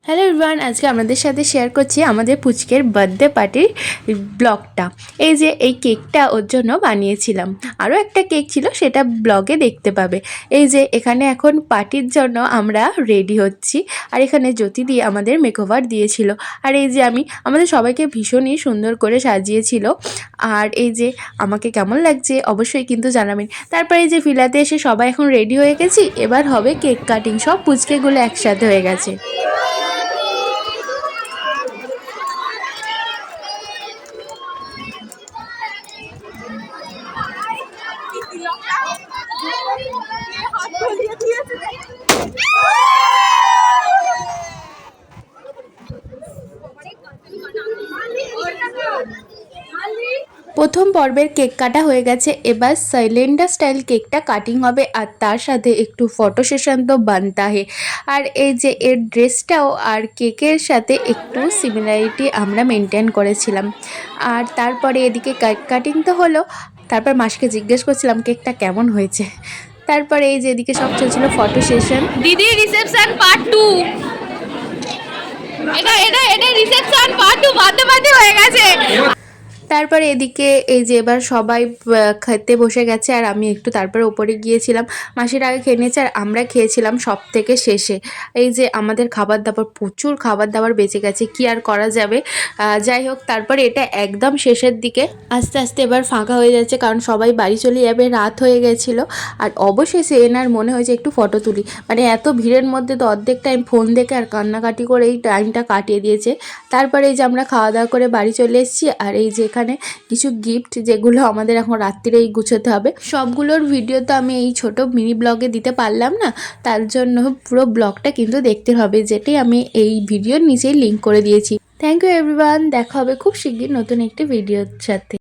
Hello everyone, আজকে আমাদের সাথে শেয়ার করছি আমাদের পুচকের বার্থডে পার্টির ব্লগটা। এই যে এই কেকটা ওর জন্য বানিয়েছিলাম, আরও একটা কেক ছিল, সেটা ব্লগে দেখতে পাবে। এই যে এখানে এখন পার্টির জন্য আমরা রেডি হচ্ছি, আর এখানে জ্যোতি দিয়ে আমাদের মেকওভার দিয়েছিল। আর এই যে আমাদের সবাইকে ভীষণই সুন্দর করে সাজিয়েছিল। আর এই যে আমাকে কেমন লাগছে অবশ্যই কিন্তু জানাবেন। তারপরে এই যে ফিলাতে এসে সবাই এখন রেডি হয়ে গেছি, এবার হবে কেক কাটিং। সব পুচকেগুলো একসাথে হয়ে গেছে। প্রথম পর্বের কেক কাটা হয়ে গেছে, এবার সাইলেন্ডার স্টাইল কেকটা কাটিং হবে, আর তার সাথে একটু ফটো সেশন তো বানতা হে। আর এই যে এর ড্রেসটাও আর কেকের সাথে একটু সিমিলারিটি আমরা মেনটেন করেছিলাম। আর তারপরে এদিকে কেক কাটিং তো হলো, তারপর মাসিকে জিজ্ঞেস করছিলাম কেকটা কেমন হয়েছে। তারপরে এই যে এদিকে সব চলছিল ফটো সেশন। দিদি রিসেপশন পার্ট 2, এটা রিসেপশন পার্ট 2 মাঝে হয়ে গেছে। তারপরে এদিকে এই যে এবার সবাই খেতে বসে গেছে, আর আমি একটু তারপরে ওপরে গিয়েছিলাম। মাসির আগে খেয়ে নিয়েছে, আর আমরা খেয়েছিলাম সব থেকে শেষে। এই যে আমাদের খাবার দাবার, প্রচুর খাবার দাবার বেঁচে গেছে, কি আর করা যাবে। যাই হোক, তারপরে এটা একদম শেষের দিকে আস্তে আস্তে এবার ফাঁকা হয়ে যাচ্ছে, কারণ সবাই বাড়ি চলে যাবে, রাত হয়ে গেছিলো। আর অবশেষে এনার মনে হয়েছে একটু ফটো তুলি, মানে এত ভিড়ের মধ্যে তো অর্ধেক টাইম ফোন দেখে আর কান্নাকাটি করে এই টাইমটা কাটিয়ে দিয়েছে। তারপরে এই যে আমরা খাওয়া দাওয়া করে বাড়ি চলে এসেছি, আর এই যে এখানে কিছু গিফট যেগুলো আমাদের এখন রাত্রিরেই গুছোতে হবে, সবগুলোর ভিডিও তো আমি এই ছোট মিনি ব্লগে দিতে পারলাম না, তার জন্য পুরো ব্লগটা কিন্তু দেখতে হবে, যেটাই আমি এই ভিডিওর নিচেই লিঙ্ক করে দিয়েছি। থ্যাংক ইউ এভরিওয়ান, দেখা হবে খুব শিগগির নতুন একটি ভিডিওর সাথে।